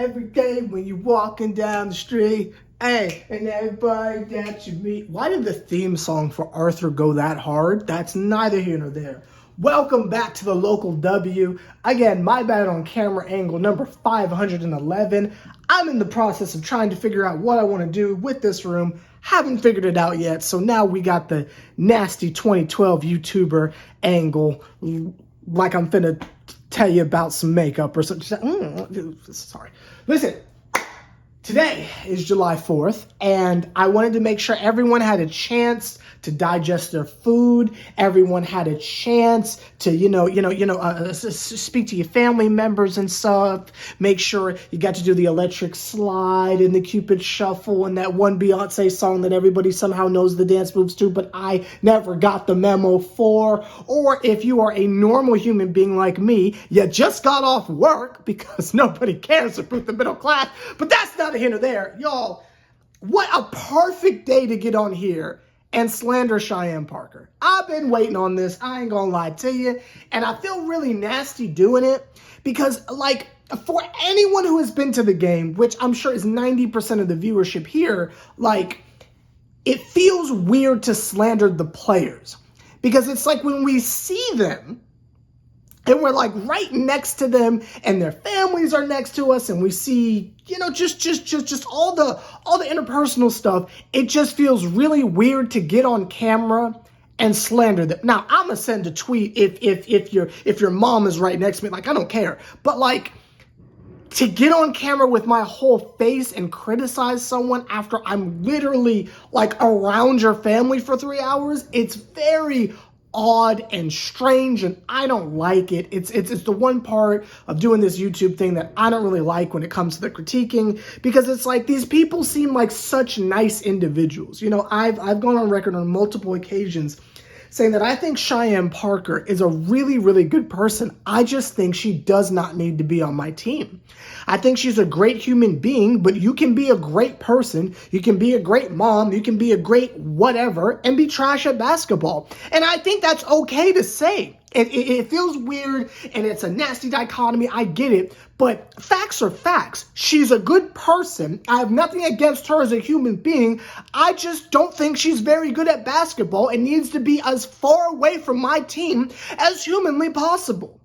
every day when you're walking down the street. Hey, and everybody that you meet. Why did the theme song for Arthur go that hard? That's neither here nor there. Welcome back to the local W. Again, my bad on camera angle number 511. I'm in the process of trying to figure out what I want to do with this room. Haven't figured it out yet, so now we got the nasty 2012 YouTuber angle, like I'm finna tell you about some makeup or something. Sorry. Listen, today is July 4th, and I wanted to make sure everyone had a chance to digest their food. Everyone had a chance to, speak to your family members and stuff. Make sure you got to do the electric slide and the Cupid shuffle and that one Beyonce song that everybody somehow knows the dance moves to, but I never got the memo for. Or if you are a normal human being like me, you just got off work because nobody cares about the middle class, but that's neither here nor there. Y'all, what a perfect day to get on here and slander Cheyenne Parker. I've been waiting on this, I ain't gonna lie to you, and I feel really nasty doing it because, like, for anyone who has been to the game, which I'm sure is 90% of the viewership here, like, it feels weird to slander the players because it's like when we see them and we're like right next to them and their families are next to us and we see, just all the interpersonal stuff. It just feels really weird to get on camera and slander them. Now, I'm gonna send a tweet if your mom is right next to me. Like, I don't care. But like, to get on camera with my whole face and criticize someone after I'm literally like around your family for 3 hours, it's very odd and strange, and I don't like it. It's the one part of doing this YouTube thing that I don't really like when it comes to the critiquing, because it's like these people seem like such nice individuals. I've gone on record on multiple occasions saying that I think Cheyenne Parker is a really, really good person. I just think she does not need to be on my team. I think she's a great human being, but you can be a great person, you can be a great mom, you can be a great whatever, and be trash at basketball. And I think that's okay to say. It feels weird, and it's a nasty dichotomy, I get it, but facts are facts. She's a good person. I have nothing against her as a human being. I just don't think she's very good at basketball and needs to be as far away from my team as humanly possible.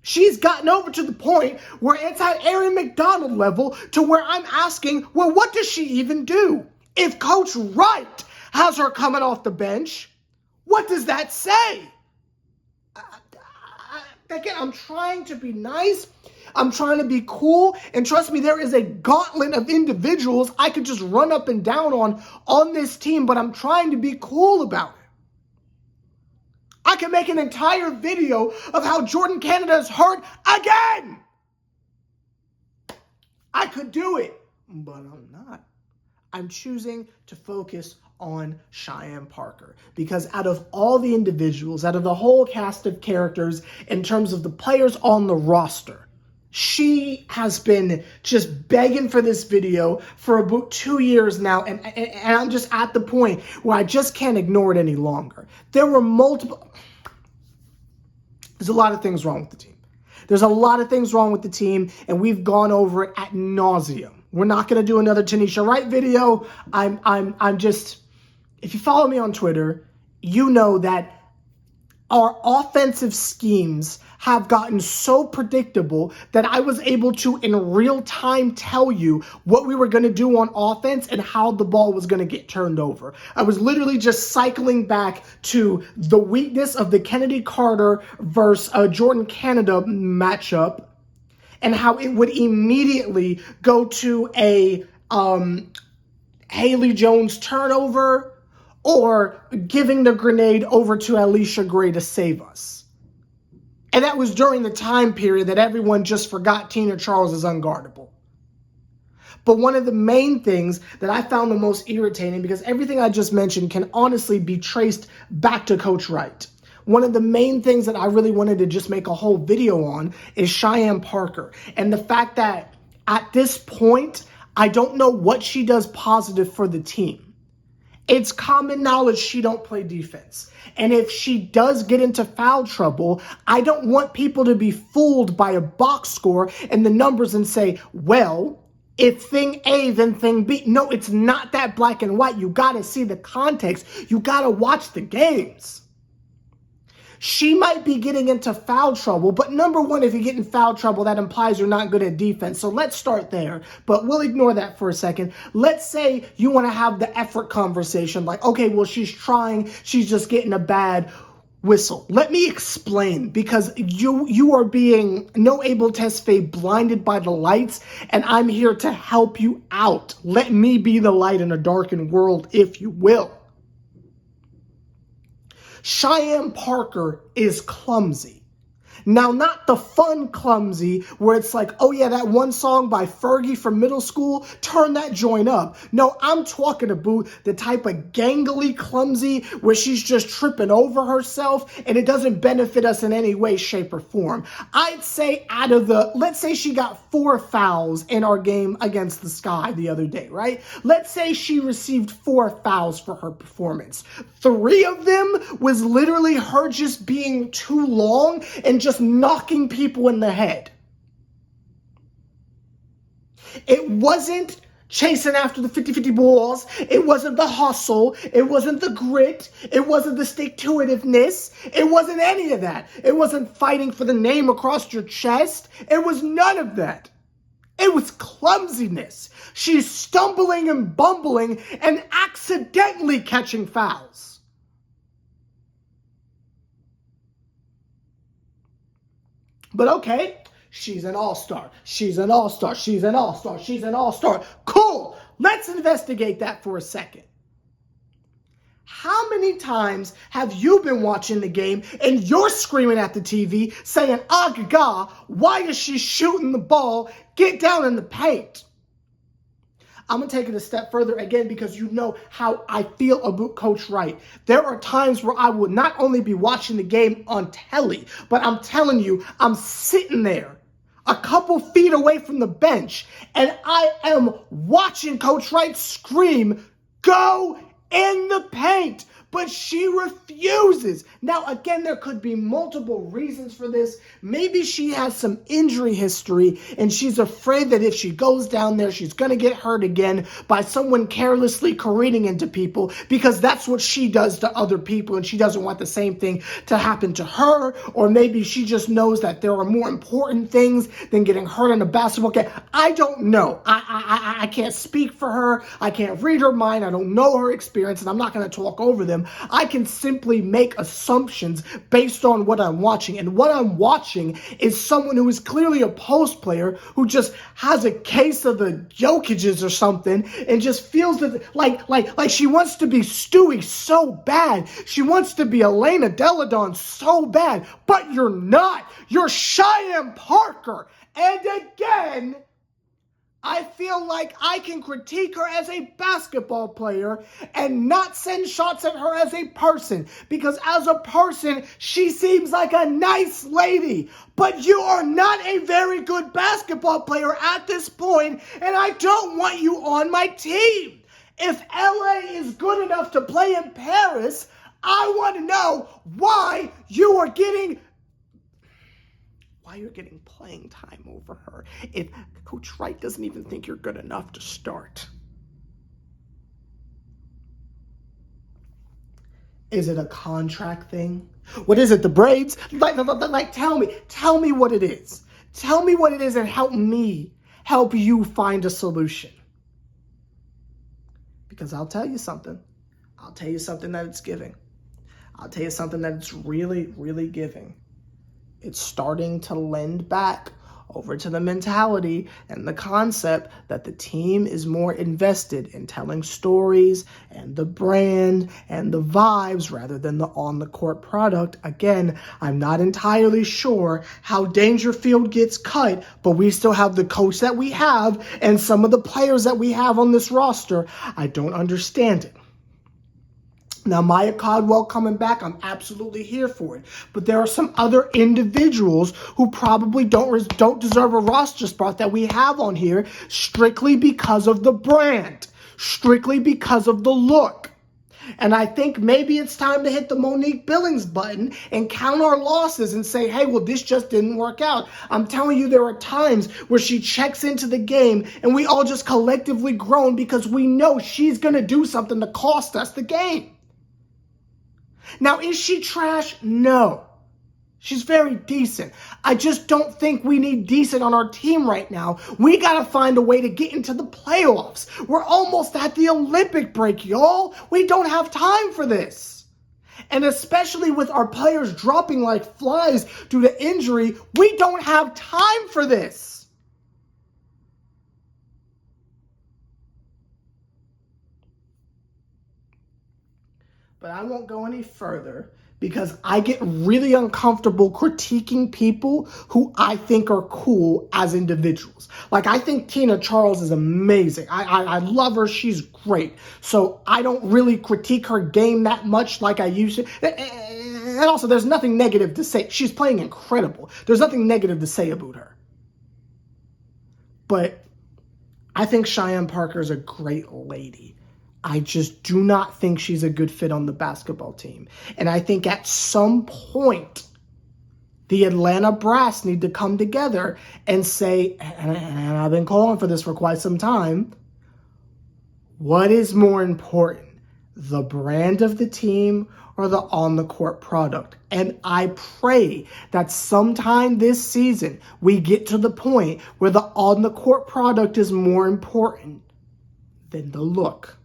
She's gotten over to the point where it's at Aaron McDonald level to where I'm asking, well, what does she even do? If Coach Wright has her coming off the bench, what does that say? Again, I'm trying to be nice. I'm trying to be cool. And trust me, there is a gauntlet of individuals I could just run up and down on this team, but I'm trying to be cool about it. I can make an entire video of how Jordan Canada is hurt again. I could do it, but I'm not. I'm choosing to focus on Cheyenne Parker because out of all the individuals, out of the whole cast of characters, in terms of the players on the roster, she has been just begging for this video for about 2 years now, and I'm just at the point where I just can't ignore it any longer. There's a lot of things wrong with the team. There's a lot of things wrong with the team, and we've gone over it ad nauseum. We're not going to do another Tanisha Wright video. I'm just, if you follow me on Twitter, you know that our offensive schemes have gotten so predictable that I was able to, in real time, tell you what we were going to do on offense and how the ball was going to get turned over. I was literally just cycling back to the weakness of the Kennedy Carter versus Jordan Canada matchup and how it would immediately go to a Haley Jones turnover or giving the grenade over to Alicia Gray to save us. And that was during the time period that everyone just forgot Tina Charles is unguardable. But one of the main things that I found the most irritating, because everything I just mentioned can honestly be traced back to Coach Wright. One of the main things that I really wanted to just make a whole video on is Cheyenne Parker. And the fact that at this point, I don't know what she does positive for the team. It's common knowledge she don't play defense. And if she does get into foul trouble, I don't want people to be fooled by a box score and the numbers and say, well, if thing A, then thing B. No, it's not that black and white. You got to see the context. You got to watch the games. She might be getting into foul trouble, but number one, if you get in foul trouble, that implies you're not good at defense. So let's start there, but we'll ignore that for a second. Let's say you want to have the effort conversation, like, okay, well, she's trying, she's just getting a bad whistle. Let me explain, because you are being no able test fade blinded by the lights, and I'm here to help you out. Let me be the light in a darkened world, if you will. Cheyenne Parker is clumsy. Now, not the fun clumsy where it's like, oh yeah, that one song by Fergie from middle school, turn that joint up. No, I'm talking about the type of gangly clumsy where she's just tripping over herself and it doesn't benefit us in any way, shape, or form. I'd say out of let's say she got 4 fouls in our game against the Sky the other day, right? Let's say she received 4 fouls for her performance. 3 of them was literally her just being too long and just knocking people in the head. It wasn't chasing after the 50-50 balls. It wasn't the hustle. It wasn't the grit. It wasn't the stick-to-itiveness. It wasn't any of that. It wasn't fighting for the name across your chest. It was none of that. It was clumsiness. She's stumbling and bumbling and accidentally catching fouls. But okay, she's an all-star. She's an all-star. She's an all-star. She's an all-star. Cool. Let's investigate that for a second. How many times have you been watching the game and you're screaming at the TV saying, ah, gaga, why is she shooting the ball? Get down in the paint. I'm going to take it a step further again because you know how I feel about Coach Wright. There are times where I would not only be watching the game on telly, but I'm telling you, I'm sitting there a couple feet away from the bench and I am watching Coach Wright scream, go in the paint. But she refuses. Now, again, there could be multiple reasons for this. Maybe she has some injury history and she's afraid that if she goes down there, she's going to get hurt again by someone carelessly careening into people because that's what she does to other people and she doesn't want the same thing to happen to her. Or maybe she just knows that there are more important things than getting hurt in a basketball game. I don't know. I can't speak for her. I can't read her mind. I don't know her experience and I'm not going to talk over them. I can simply make assumptions based on what I'm watching. And what I'm watching is someone who is clearly a post player who just has a case of the Jokic's or something and just feels that like she wants to be Stewie so bad. She wants to be Elena Deladon so bad. But you're not. You're Cheyenne Parker. And again, I feel like I can critique her as a basketball player and not send shots at her as a person. Because as a person, she seems like a nice lady. But you are not a very good basketball player at this point, and I don't want you on my team. If LA is good enough to play in Paris, I want to know why you're getting playing time over her if Coach Wright doesn't even think you're good enough to start. Is it a contract thing? What is it, the Braves? Tell me what it is. Tell me what it is and help you find a solution. Because I'll tell you something. I'll tell you something that it's giving. I'll tell you something that it's really, really giving. It's starting to lend back over to the mentality and the concept that the team is more invested in telling stories and the brand and the vibes rather than the on-the-court product. Again, I'm not entirely sure how Dangerfield gets cut, but we still have the coach that we have and some of the players that we have on this roster. I don't understand it. Now, Maya Caldwell coming back, I'm absolutely here for it. But there are some other individuals who probably don't deserve a roster spot that we have on here strictly because of the brand, strictly because of the look. And I think maybe it's time to hit the Monique Billings button and count our losses and say, hey, well, this just didn't work out. I'm telling you, there are times where she checks into the game and we all just collectively groan because we know she's going to do something to cost us the game. Now, is she trash? No. She's very decent. I just don't think we need decent on our team right now. We got to find a way to get into the playoffs. We're almost at the Olympic break, y'all. We don't have time for this. And especially with our players dropping like flies due to injury, we don't have time for this. But I won't go any further because I get really uncomfortable critiquing people who I think are cool as individuals. Like, I think Tina Charles is amazing. I love her. She's great. So I don't really critique her game that much like I used to. And also, there's nothing negative to say. She's playing incredible. There's nothing negative to say about her. But I think Cheyenne Parker is a great lady. I just do not think she's a good fit on the basketball team. And I think at some point, the Atlanta brass need to come together and say, and I've been calling for this for quite some time, what is more important, the brand of the team or the on-the-court product? And I pray that sometime this season, we get to the point where the on-the-court product is more important than the look.